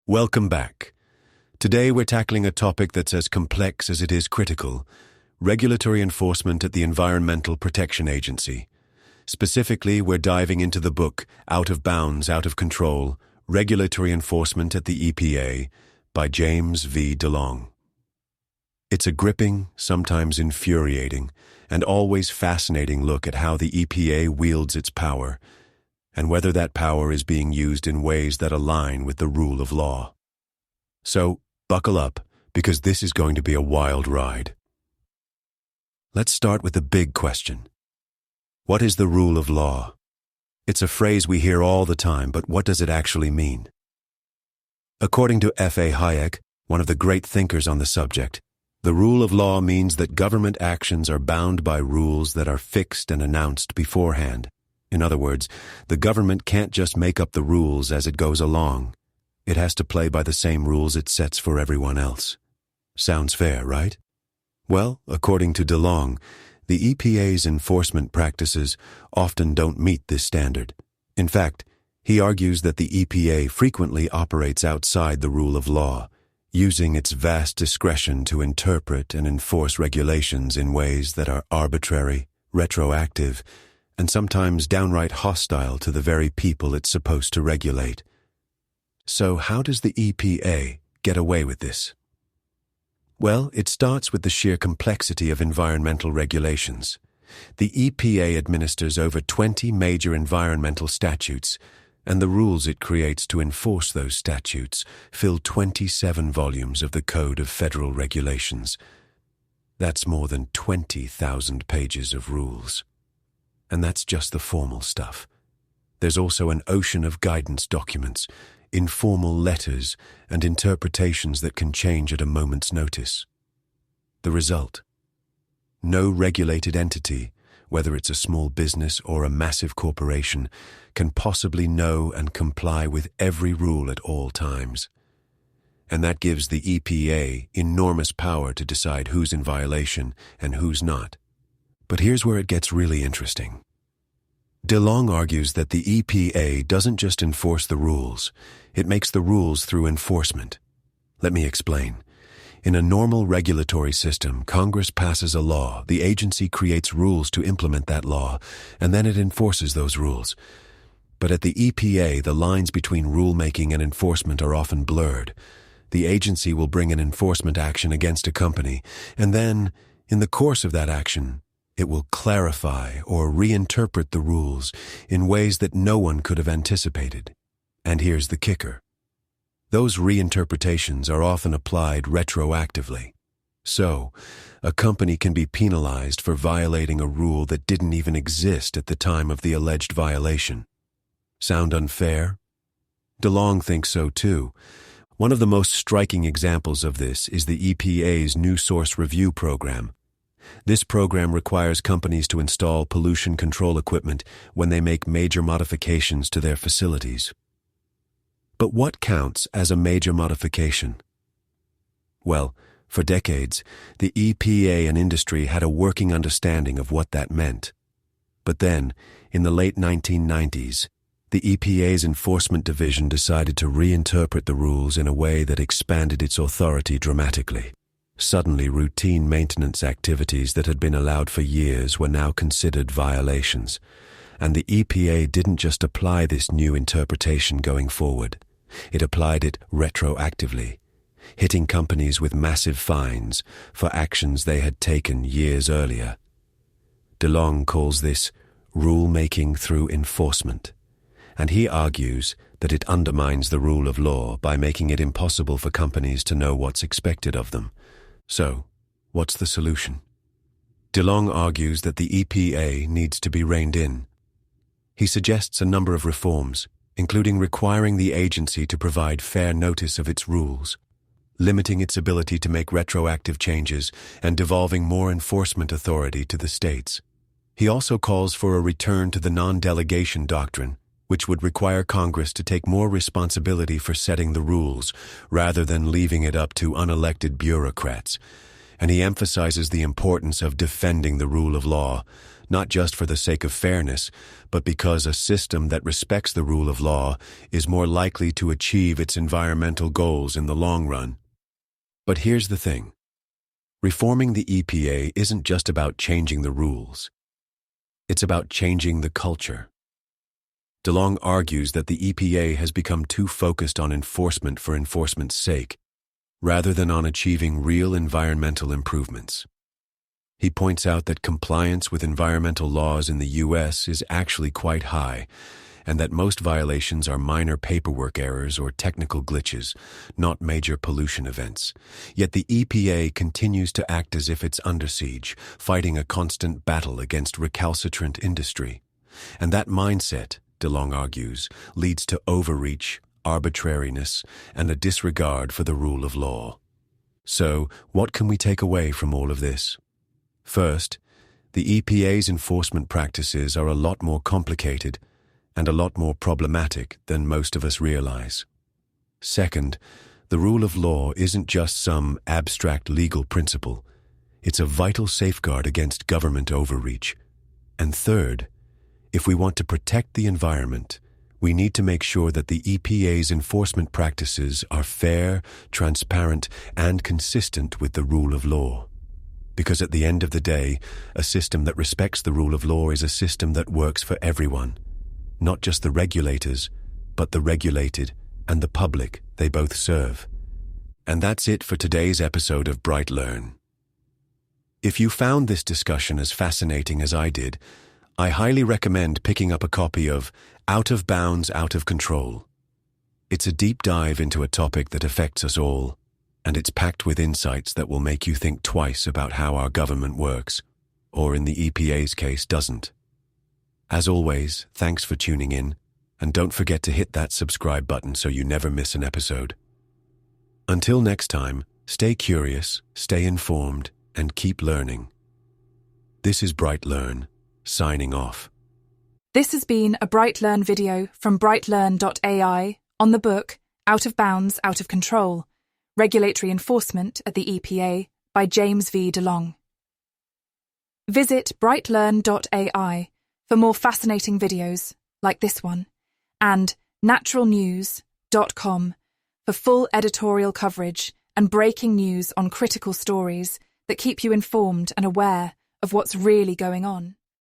Welcome back. Today we're tackling a topic that's as complex as it is critical: regulatory enforcement at the Environmental Protection Agency. Specifically, we're diving into the book Out of Bounds, Out of Control: Regulatory Enforcement at the EPA by James V. DeLong. It's a gripping, sometimes infuriating, and always fascinating look at how the EPA wields its power, and whether that power is being used in ways that align with the rule of law. So, buckle up, because this is going to be a wild ride. Let's start with the big question. What is the rule of law? It's a phrase we hear all the time, but what does it actually mean? According to F.A. Hayek, one of the great thinkers on the subject, the rule of law means that government actions are bound by rules that are fixed and announced beforehand. In other words, the government can't just make up the rules as it goes along. It has to play by the same rules it sets for everyone else. Sounds fair, right? Well, according to DeLong, the EPA's enforcement practices often don't meet this standard. In fact, he argues that the EPA frequently operates outside the rule of law, using its vast discretion to interpret and enforce regulations in ways that are arbitrary, retroactive, and sometimes downright hostile to the very people it's supposed to regulate. So how does the EPA get away with this? Well, it starts with the sheer complexity of environmental regulations. The EPA administers over 20 major environmental statutes, and the rules it creates to enforce those statutes fill 27 volumes of the Code of Federal Regulations. That's more than 20,000 pages of rules. And that's just the formal stuff. There's also an ocean of guidance documents, informal letters, and interpretations that can change at a moment's notice. The result: no regulated entity, whether it's a small business or a massive corporation, can possibly know and comply with every rule at all times. And that gives the EPA enormous power to decide who's in violation and who's not. But here's where it gets really interesting. DeLong argues that the EPA doesn't just enforce the rules, it makes the rules through enforcement. Let me explain. In a normal regulatory system, Congress passes a law, the agency creates rules to implement that law, and then it enforces those rules. But at the EPA, the lines between rulemaking and enforcement are often blurred. The agency will bring an enforcement action against a company, and then, in the course of that action, it will clarify or reinterpret the rules in ways that no one could have anticipated. And here's the kicker. Those reinterpretations are often applied retroactively. So, a company can be penalized for violating a rule that didn't even exist at the time of the alleged violation. Sound unfair? DeLong thinks so too. One of the most striking examples of this is the EPA's New Source Review program. This program requires companies to install pollution control equipment when they make major modifications to their facilities. But what counts as a major modification? Well, for decades, the EPA and industry had a working understanding of what that meant. But then, in the late 1990s, the EPA's Enforcement Division decided to reinterpret the rules in a way that expanded its authority dramatically. Suddenly, routine maintenance activities that had been allowed for years were now considered violations, and the EPA didn't just apply this new interpretation going forward. It applied it retroactively, hitting companies with massive fines for actions they had taken years earlier. DeLong calls this rule-making through enforcement, and he argues that it undermines the rule of law by making it impossible for companies to know what's expected of them. So, what's the solution? DeLong argues that the EPA needs to be reined in. He suggests a number of reforms, including requiring the agency to provide fair notice of its rules, limiting its ability to make retroactive changes, and devolving more enforcement authority to the states. He also calls for a return to the non-delegation doctrine, which would require Congress to take more responsibility for setting the rules, rather than leaving it up to unelected bureaucrats. and he emphasizes the importance of defending the rule of law, not just for the sake of fairness, but because a system that respects the rule of law is more likely to achieve its environmental goals in the long run. But here's the thing. Reforming the EPA isn't just about changing the rules. It's about changing the culture. DeLong argues that the EPA has become too focused on enforcement for enforcement's sake, rather than on achieving real environmental improvements. He points out that compliance with environmental laws in the U.S. is actually quite high, and that most violations are minor paperwork errors or technical glitches, not major pollution events. Yet the EPA continues to act as if it's under siege, fighting a constant battle against recalcitrant industry. And that mindset, DeLong argues, leads to overreach, arbitrariness, and a disregard for the rule of law. So, what can we take away from all of this? First, the EPA's enforcement practices are a lot more complicated and a lot more problematic than most of us realize. Second, the rule of law isn't just some abstract legal principle. It's a vital safeguard against government overreach. And third, if we want to protect the environment, we need to make sure that the EPA's enforcement practices are fair, transparent, and consistent with the rule of law. Because at the end of the day, a system that respects the rule of law is a system that works for everyone, not just the regulators, but the regulated and the public they both serve. And that's it for today's episode of BrightLearn. If you found this discussion as fascinating as I did, I highly recommend picking up a copy of Out of Bounds, Out of Control. It's a deep dive into a topic that affects us all, and it's packed with insights that will make you think twice about how our government works, or in the EPA's case, doesn't. As always, thanks for tuning in, and don't forget to hit that subscribe button so you never miss an episode. Until next time, stay curious, stay informed, and keep learning. This is BrightLearn, signing off. This has been a BrightLearn video from brightlearn.ai on the book Out of Bounds, Out of Control, Regulatory Enforcement at the EPA by James V. DeLong. Visit brightlearn.ai for more fascinating videos like this one, and naturalnews.com for full editorial coverage and breaking news on critical stories that keep you informed and aware of what's really going on.